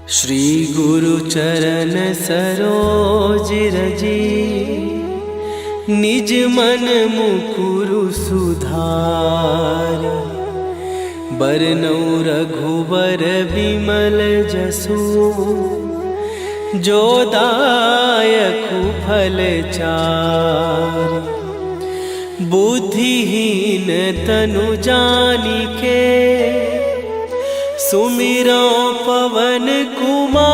श्री गुरु चरण सरोज रजी, निज मन मुकुरु सुधार। बरनउँ रघुबर विमल जसु, जो दायकु फल चार। बुद्धिहीन तनु जानिके, सुमिरो पवन कुमार।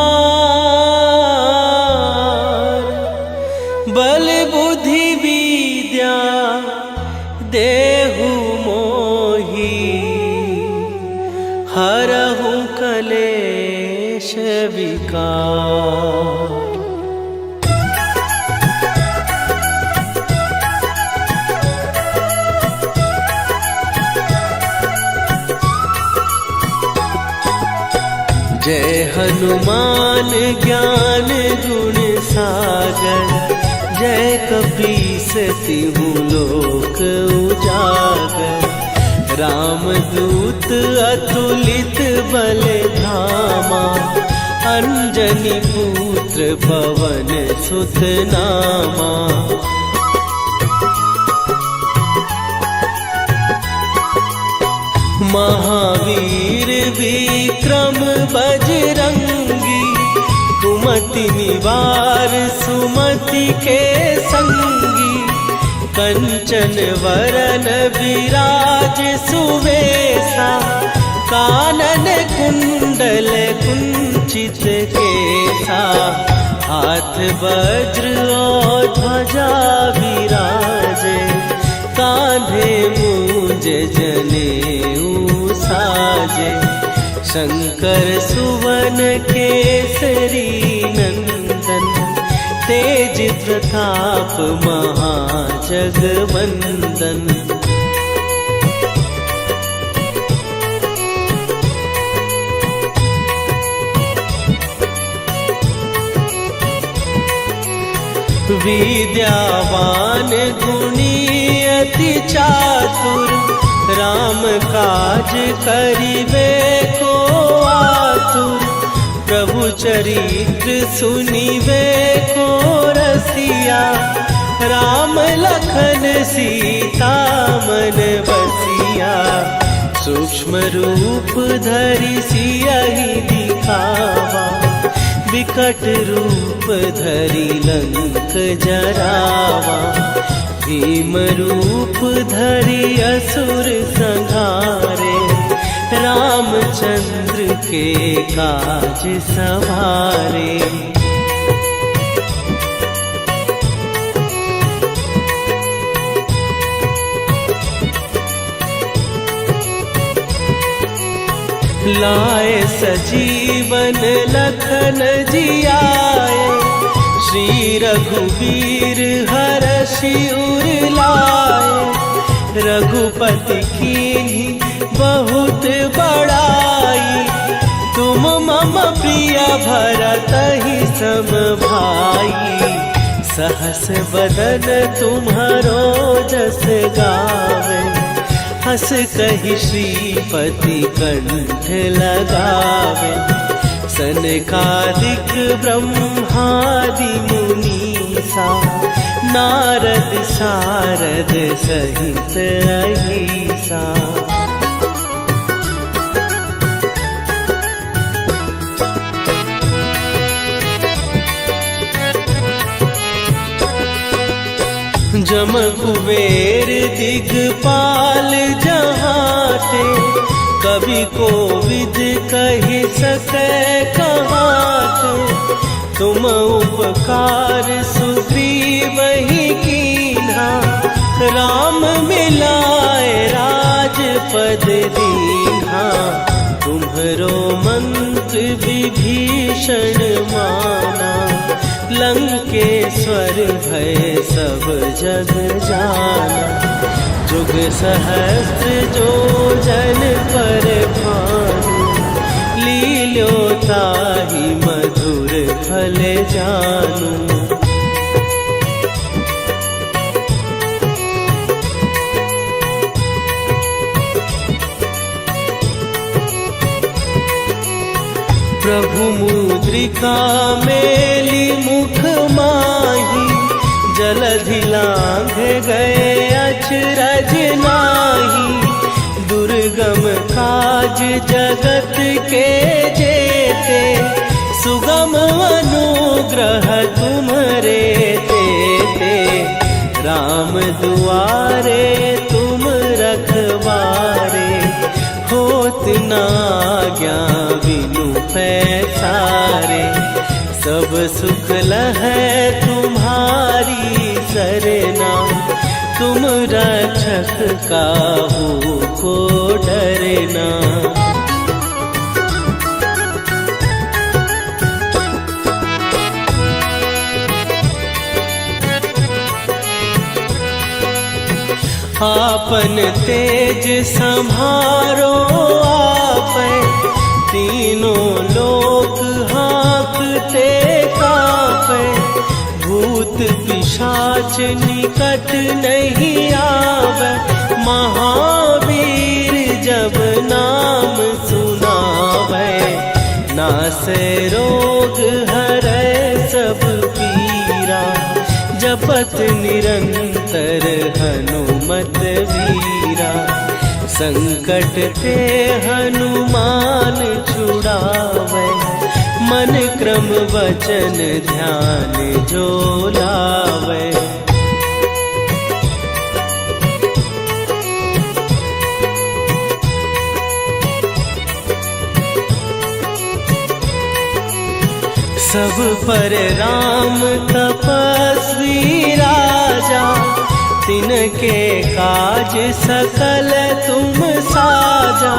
बल बुद्धि विद्या देहु मोहि, हरहु कलेश विकार। जय हनुमान ज्ञान गुण सागर, जय कपीस तिहु लोक उजागर। रामदूत अतुलित बल धामा, अंजनी पुत्र पवन सुत नामा। महावीर विक्रम बजरंगी, कुमति निवार सुमति के संगी। कंचन वरन विराज सुवेशा, कानन कुंडल कुंचित केसा। हाथ वज्र और ध्वजा विराजे, कांधे मूंज जनेऊ साजे। शंकर सुवन केसरी नंदन, तेज प्रताप महाजगवंदन। विद्यावान गुणी अति चातुर, राम काज करिबे को आतुर। प्रभु चरित्र सुनिबे को रसिया, राम लखन सीता मन बसिया। सूक्ष्म रूप धरि सियहि दिखावा, विकट रूप धरि लंक जरावा। भीम रूप धरि असुर संहारे, रामचंद्र के काज सवारे। लाए सजीवन लखन जियाए, श्री रघुवीर हरषि उर लाए। रघुपति कीन्ही बहुत बड़ाई, तुम मम प्रिय भरतहि सम भाई। सहस बदन तुम्हरो जस गावे, हस कहि श्रीपति कंठ लगावे। सनकादिक ब्रह्मादि मुनीसा, नारद सारद सहित अहिसा। जम कुबेर दिगपाल जहाते, कवि कोविद कहि सकै कहाते। तुम उपकार सुग्रीवहि कीन्हा, राम मिलाए राजपद दीन्हा। तुम्हरो मंत्र विभीषण माना, लंकेश्वर भय सब जग जाना। जुग सहस्त्र जो जन पर भानु, लील्यो ताहि मधुर फल जानू। प्रभु मुद्रिका मेली मुख माही, जलधि लांघ गए अचरज नाही। दुर्गम काज जगत के जेते, सुगम अनुग्रह तुम्हरे तेते। राम दुआरे तुम रखवारे, होत न आज्ञा बिनु पैसारे। सब सुख लहै तुम्हारी सरना, तुम रक्षक काहू को डरना। आपन तेज संभारो आपै, तीनों लोक हाँकते कापै। भूत पिशाच निकट नहीं आवे, महावीर जब नाम सुनावे। नासै रोग हरै सब पीरा, जपत निरंतर हनुमत वीरा। संकट ते हनुमान छुड़ावे, मन क्रम वचन ध्यान जो लावे। सब पर राम तपस्वी राजा, तिनके काज सकल तुम साजा।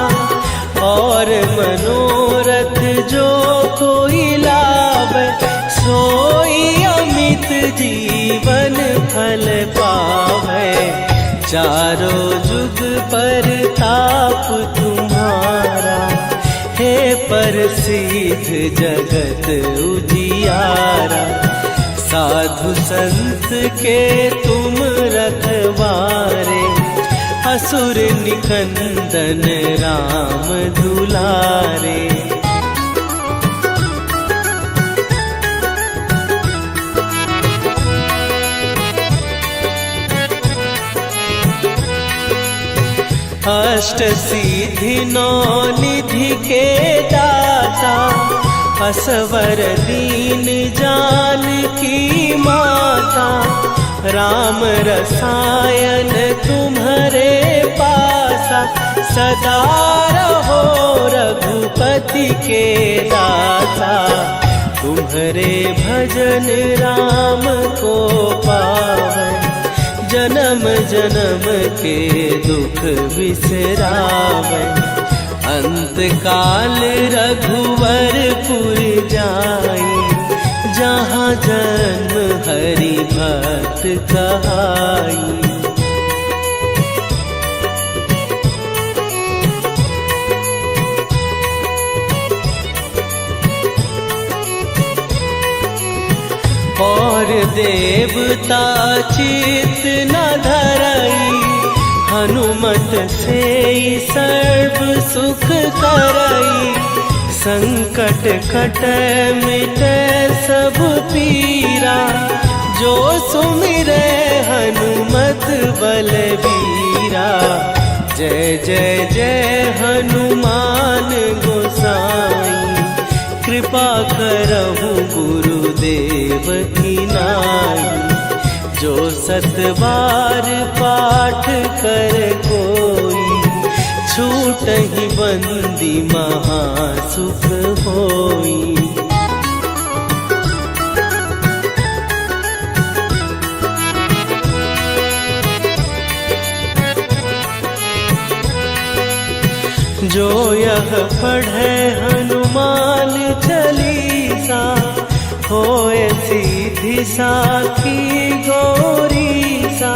और मनोरथ जो कोई लावे, सोई अमित जीवन फल पावे। चारों जुग पर ताप तुम्हारा, हे प्रसिद्ध जगत उजियारा। साधु संत के तुम रखवारे, असुर निकंदन राम दुलारे। अष्ट सिद्धि नौ निधि के दाता, असवर दीन जानकी माता। राम रसायन तुम्हारे पासा, सदा रहो रघुपति के दासा। तुम्हारे भजन राम को पावे, जन्म जन्म के दुख बिसरावे। अंत काल रघुवरपुर जाई, जहाँ जन्म हरि भक्त कहाई। और देवता चित न धरई, हनुमत से सर्व सुख करई। संकट कटै मिटै सब पीरा, जो सुमिरै हनुमत बलबीरा। जय जय जय हनुमान गोसाई, कृपा करहु गुरुदेव की नाई। जो सत बार पाठ कर कोई, छूटहि बंदी महासुख होई। जो यह पढ़े हनुमान चालीसा, होए सीधी साखी गौरीसा।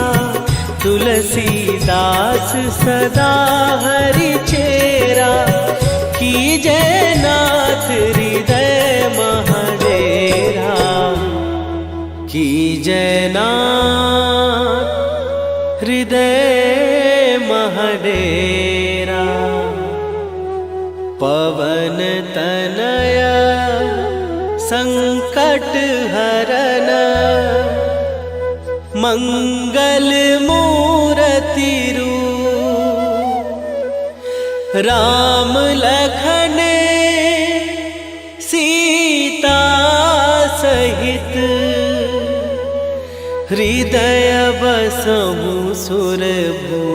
तुलसीदास सदा हरि चेरा, कीजय नाथ हृदय महडेरा। कीजय नाथ हृदय महडेरा। पवन तनया संकट हरन मंगल मूर्ति रूप राम लखन सीता सहित हृदय बसहु सुरभू।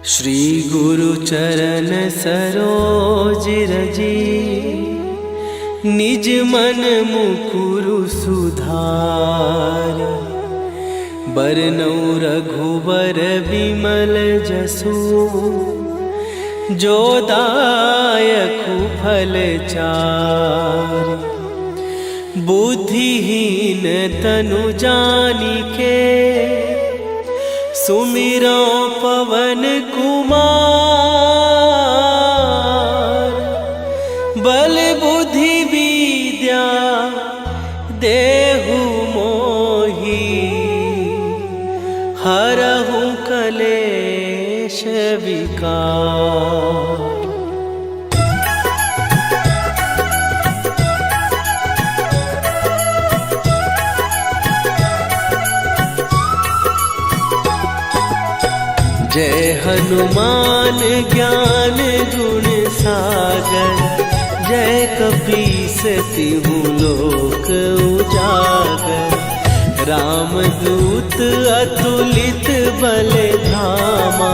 श्री गुरु चरण सरोज रजी निज मन मुकुरु सुधार। बरनउँ रघुबर विमल जसु जो दायकु फल चारि। बुद्धिहीन तनु जानिके सुमिरो पवन कुमार। बल बुद्धि विद्या देहु मोहि हरहु कलेश विकार। जय हनुमान ज्ञान गुण सागर। जय कपीस तिहु लोक उजागर। रामदूत अतुलित बल धामा।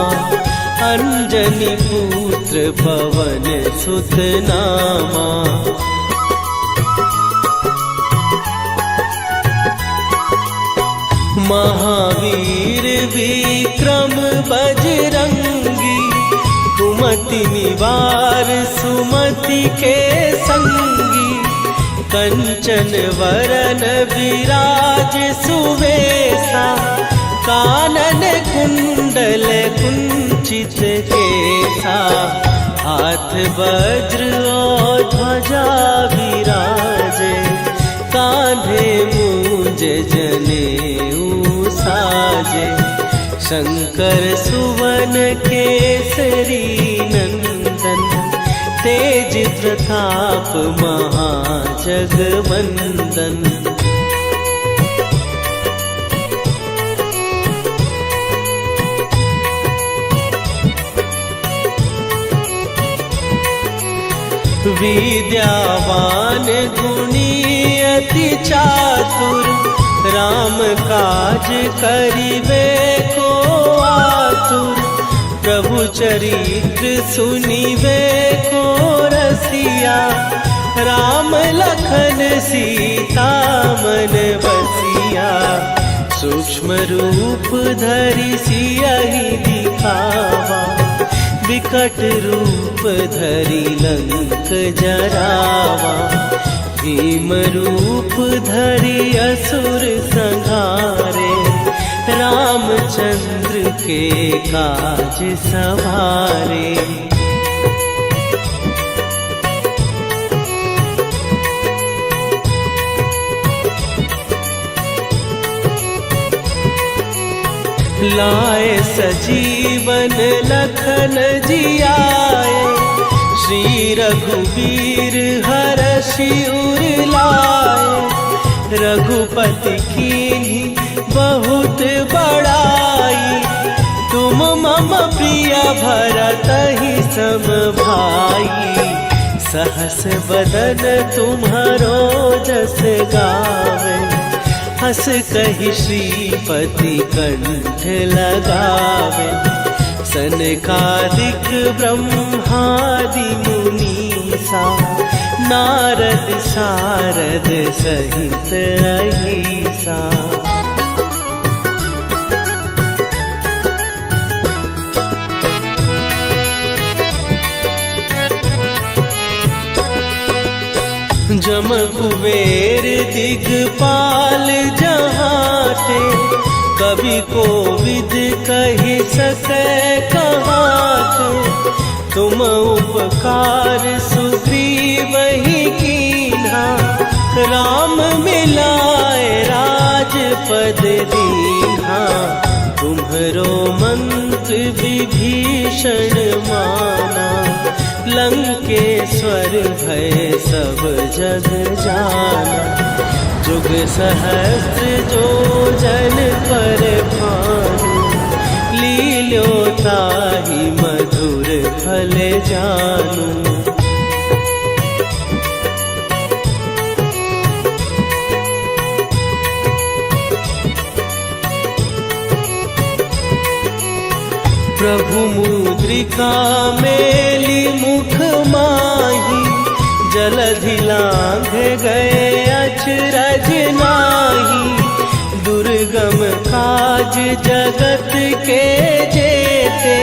अंजनी पुत्र पवन सुत नामा। महावीर विक्रम बजरंगी। कुमति निवार सुमति के संगी। कंचन वरन विराज सुवेशा। कानन कुंडल कुंचित केसा। हाथ वज्र और ध्वजा विराजे। कांधे मूंज जनेऊ साजे। शंकर सुवन केसरी नंदन। तेज प्रताप महाजगवंदन। विद्यावान गुणी अति चातुर। राम काज करिबे को आतुर। प्रभु चरित्र सुनिबे को रसिया। राम लखन सीता मन बसिया। सूक्ष्म रूप धरि सियहि दिखावा। विकट रूप धरि लंक जरावा। भीम रूप धरि असुर संहारे। रामचंद्र के काज सवारे। लाए सजीवन लखन जियाए। श्री रघुबीर हरषि उर लाए। रघुपति कीन्ही बहुत बड़ाई। तुम मम प्रिय भरतहि सम भाई। सहस बदन तुम्हारो जस गावे। हस कहि श्रीपति कंठ लगावे। सनकादिक ब्रह्मादि मुनीसा। नारद सारद सहित अहिसा। जम कुबेर दिगपाल जहाँ ते। कवि को विद कही सके कहात, तुम उपकार सुग्रीव ही कीन्हा, राम मिलाए राजपद दीन्हा। तुम्हरो मंत्र विभीषण माना, लंकेश्वर भय सब जग जाना। जुग सहस्त्र जो जन पर भानु, लील्यो ताहि मधुर फल जानू। प्रभु मुद्रिका मेली मुख माही, जलधि लांघ गए अचरज नाही। दुर्गम काज जगत के जेते,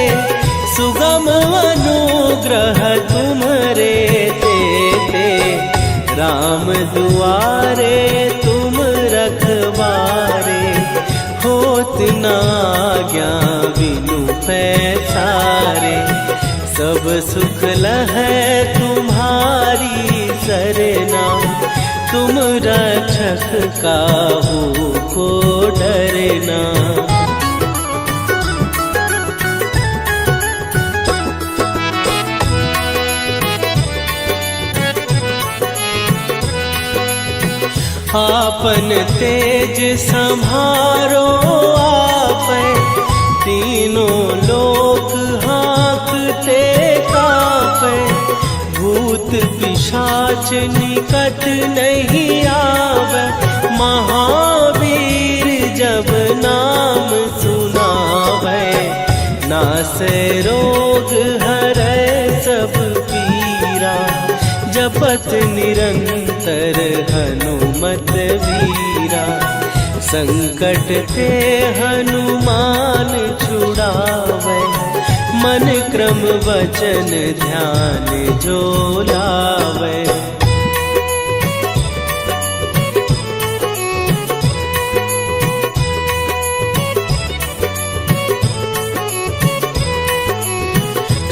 सुगम अनुग्रह तुम्हरे तेते। राम दुआरे तुम रखवारे, होत न आज्ञा बिनु पैसारे। सब सुख लहै तुम्हारी सरना, तुम रक्षक काहू को डरना। आपन तेज संभारो आपै, तीनों लोक हाँकते कापै। भूत पिशाच निकट नहीं आवे, महावीर जब नाम सुनावे। नासै रोग हरै सब पीरा, जपत निरंतर हनुमत वीरा। संकट ते हनुमान छुड़ावे, मन क्रम वचन ध्यान जो लावे।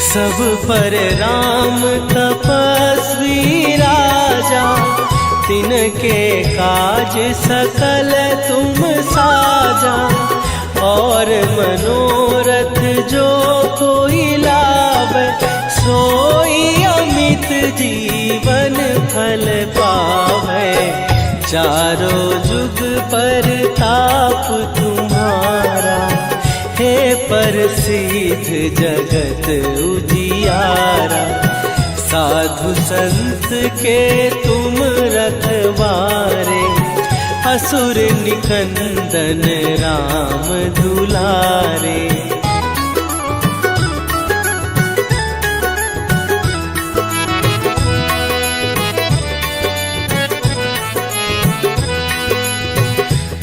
सब पर राम तपस्वी राजा, तिनके काज सकल तुम साजा। और मनोरथ जो कोई लावे, सोई अमित जीवन फल पावे। चारों जुग पर ताप तुम्हारा, हे प्रसिद्ध जगत उजियारा। साधु संत के तुम रखवारे, असुर निकंदन राम दुलारे।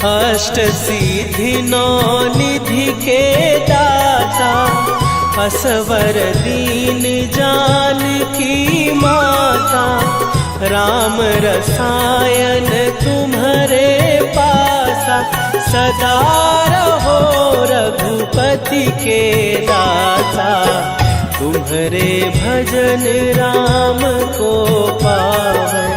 अष्ट सिद्धि नौ निधि के दाता, असवर दीन जानकी माता। राम रसायन तुम्हारे पासा, सदा रहो रघुपति के दासा। तुम्हारे भजन राम को पावै,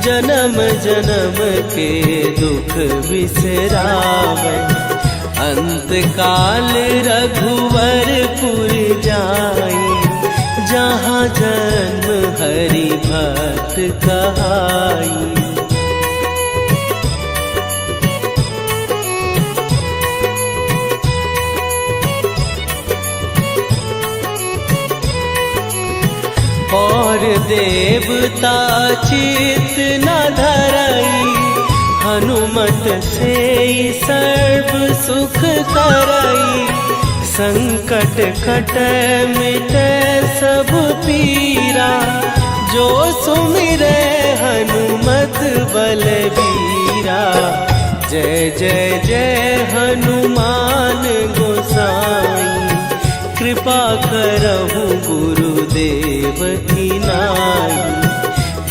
जन्म जन्म के दुख बिसरावै। अंत काल रघुवरपुर जाई, जहाँ जन्म हरि भक्त कहाई। और देवता चित न धरई, हनुमत से सर्व सुख करई। संकट कट मिटे सब पीरा, जो सुमिरे हनुमत बलबीरा। जय जय जय हनुमान गोसाई, कृपा करहु गुरुदेव की नाई।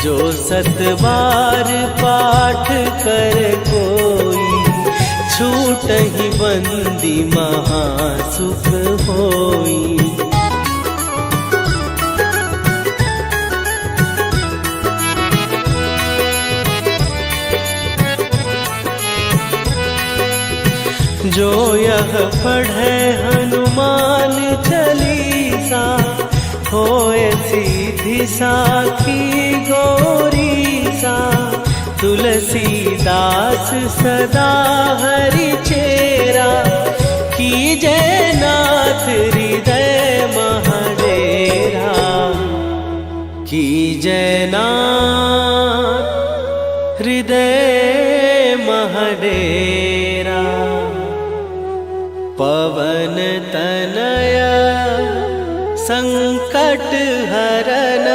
जो सत बार पाठ कर कोई, छूट छूटहि बंदी महासुख होई। जो यह पढ़े हनुमान चालीसा, होए सीधी साखी गौरी सा। तुलसीदास सदा हरि चेरा, कीजय नाथ हृदय महडेरा। कीजय नाथ हृदय महडेरा। पवन तनय संकट हरन,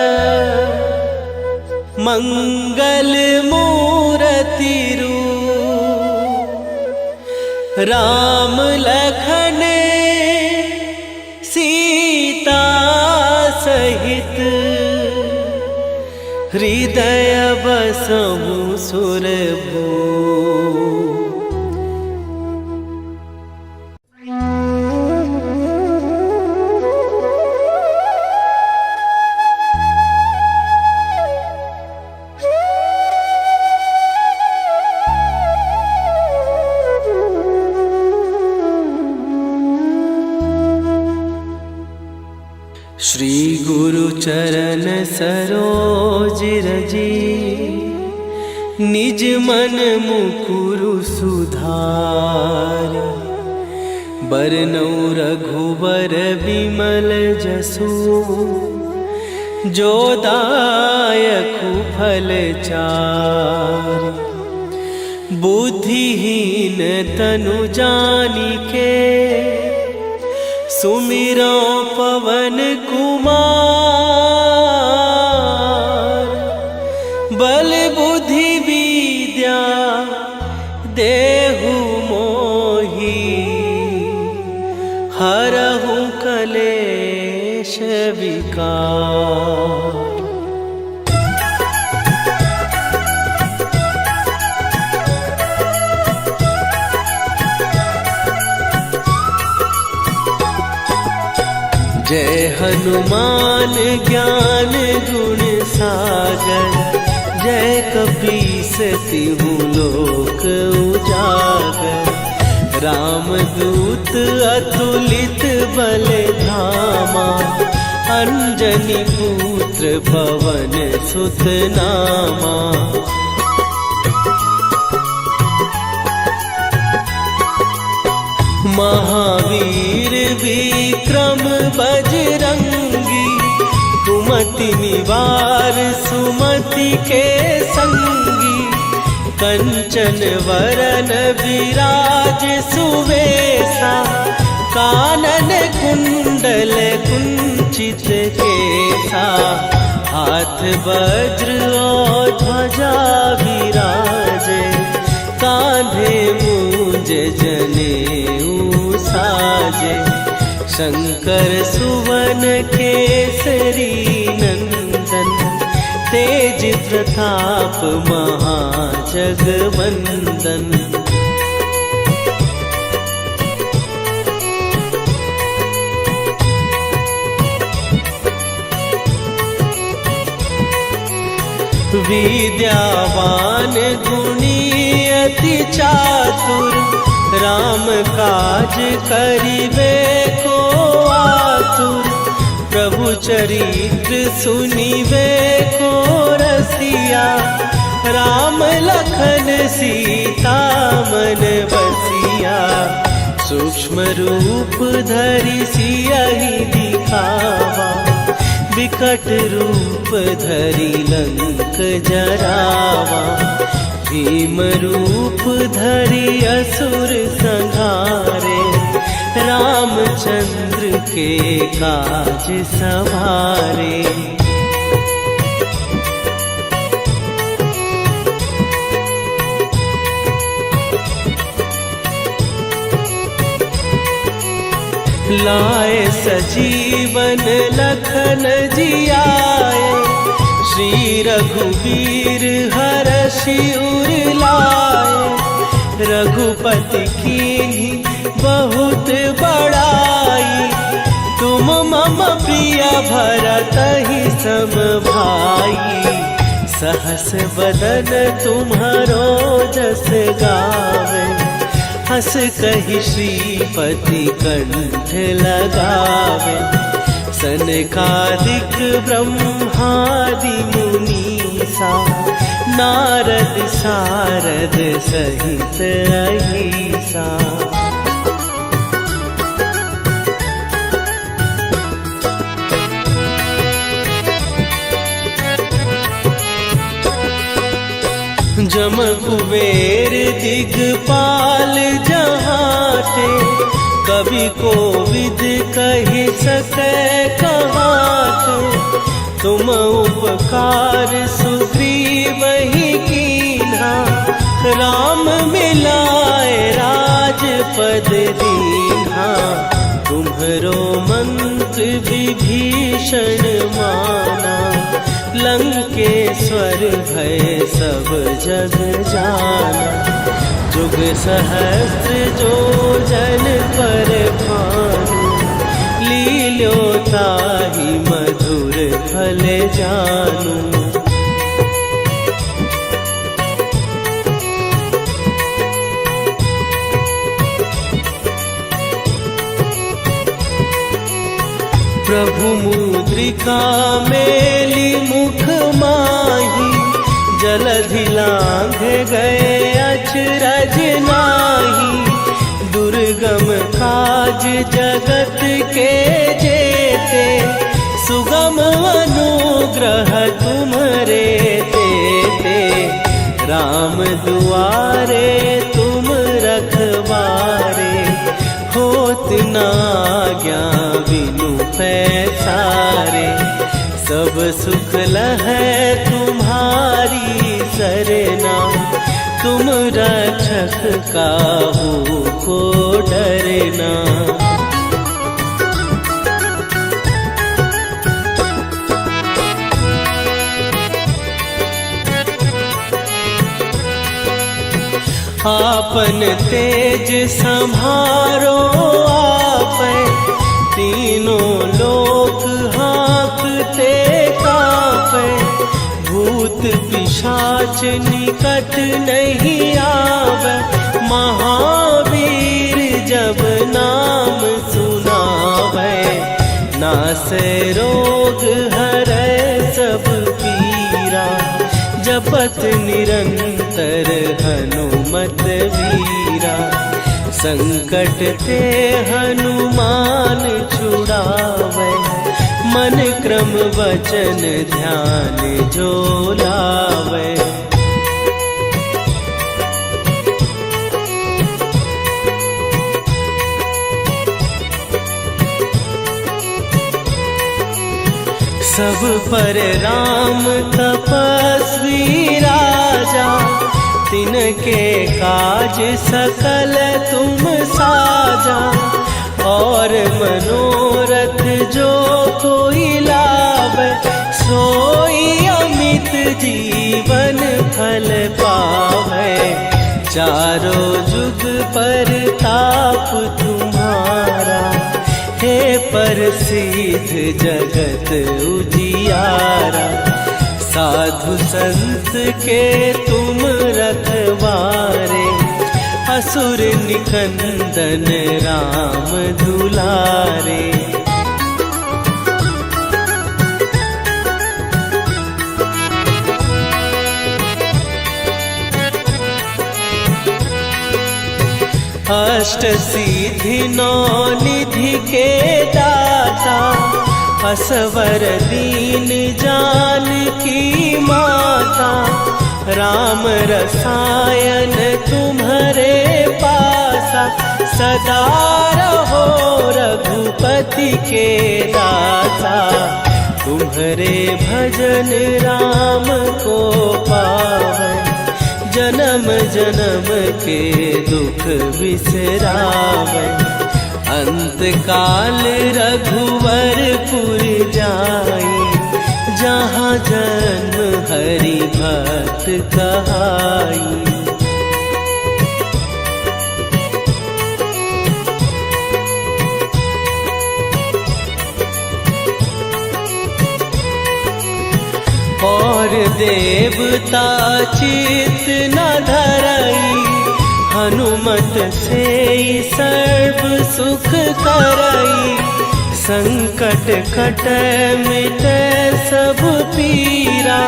मंगल मूरति रूप। राम लखन सीता सहित, हृदय बसहु सुरभूप। श्री गुरु चरण सरोज रजी, निज मन मुकुरु सुधार। बरनौ रघुबर बिमल जसु, जो दायकु फल चार। बुद्धिहीन तनु जानिके, सुमिरो पवन कुमार। बल बुद्धि विद्या देहु मोहि, हरहु कलेश विकार। जय हनुमान ज्ञान गुण सागर, जय कपीस तिहु लोक उजागर। रामदूत अतुलित बल धामा, अंजनी पुत्र पवन सुत नामा। महावीर विक्रम बजरंगी, कुमति निवार सुमति के संगी। कंचन वरन विराज सुवेशा, कानन कुंडल कुंचित केसा। हाथ वज्र और ध्वजा विराजे, कांधे मूंज जनेऊ साजे। शंकर सुवन केसरी नंदन, तेज प्रताप महाजगवंदन। विद्यावान गुणी अति चातुर, राम काज करिबे को आतुर। प्रभु चरित्र सुनिबे को रसिया, राम लखन सीता मन बसिया। सूक्ष्म रूप धरि सियहि दिखावा, विकट रूप धरि लंक जरावा। भीम रूप धरि असुर संहारे, रामचंद्र के काज सवारे। लाए सजीवन लखन जियाए, श्री रघुवीर हरषि उर लाए। रघुपति कीन्ही बहुत बड़ाई। तुम मम प्रिय भरत ही सम भाई। सहस बदन तुम्हारो जस गावे। हस कहि श्रीपति कंठ लगावे। सनकादिक ब्रह्मादि मुनीसा। नारद सारद सहित अहिसा। जम कुबेर दिगपाल जहाते। कवि कोविद कहि सकै कहाते। तुम उपकार सुग्रीव ही कीन्हा। राम मिलाए राजपद दीन्हा। तुम्हरो मंत्र विभीषण माना। लंकेश्वर भय सब जग जाना। जुग सहस्त्र जो जन पर भानु। लील्यो ताहि मधुर फल जानू। प्रभु मुद्रिका मेली मुख माही। जलधि लांघ गए अचरज नाही। दुर्गम काज जगत के जेते। सुगम अनुग्रह तुम्हरे तेते। राम दुआरे तुम रखवारे। होत न आज्ञा बिनु पैसारे। सब सुख लहै तुम्हारी सरना। तुम रक्षक काहू को डरना। आपन तेज सम्हारो आपै। तीनों लोक हाँकते कांपै। भूत पिशाच निकट नहीं आवे। महावीर जब नाम सुनावे। नासै रोग हरै सब पीरा। जपत निरंतर हनुमत वीरा। संकट ते हनुमान छुड़ावे। मन क्रम वचन ध्यान जो लावे। सब पर राम तपस्वी राजा। तिनके काज सकल तुम साजा। और मनोरथ जो कोई लावे। सोई अमित जीवन फल पावे। चारों जुग पर ताप तुम्हारा। हे प्रसिद्ध जगत उजियारा। साधु संत के तुम रखवारे। असुर निकंदन राम दुलारे। अष्ट सिद्धि नौ निधि के दाता। असवर दीन जानकी माता। राम रसायन तुम्हारे पासा। सदा रहो रघुपति के दासा। तुम्हारे भजन राम को पावे। जन्म जन्म के दुख बिसरावे। अंत काल रघुवरपुर जाई। जहाँ जन्म हरि भक्त कहाई। देवता चित न धरई, हनुमत से सर्व सुख करई। संकट कटै मिटै सब पीरा,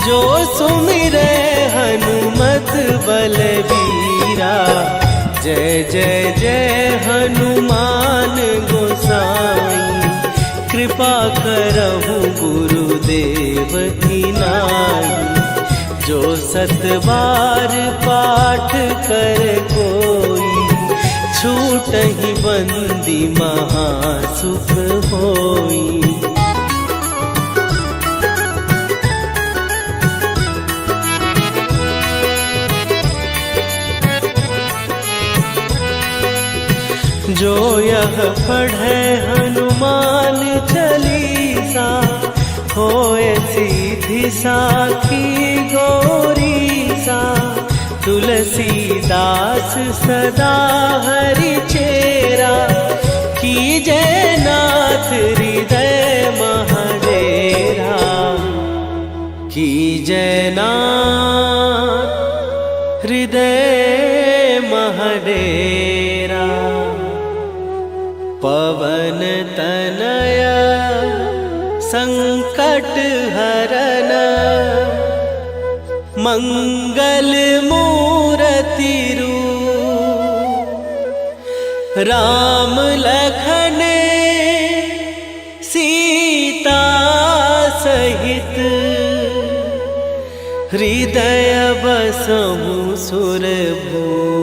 जो सुमिरै हनुमत बलबीरा। जय जय जय हनुमान गोसाई, कृपा करहु गुरुदेव की नाई। जो 7 बार पाठ कर कोई, छूटहि बंदी महासुख होई। जो यह पढ़े हनुमान चालीसा, होए सीधी साखी गौरीसा। तुलसीदास सदा हरि चेरा, कीजै नाथ हृदय महडेरा। कीजै नाथ हृदय महडेरा। पवन तनय संकट हरन, मंगल मूरति रूप। राम लखन सीता सहित, हृदय बसहु सुरभूप।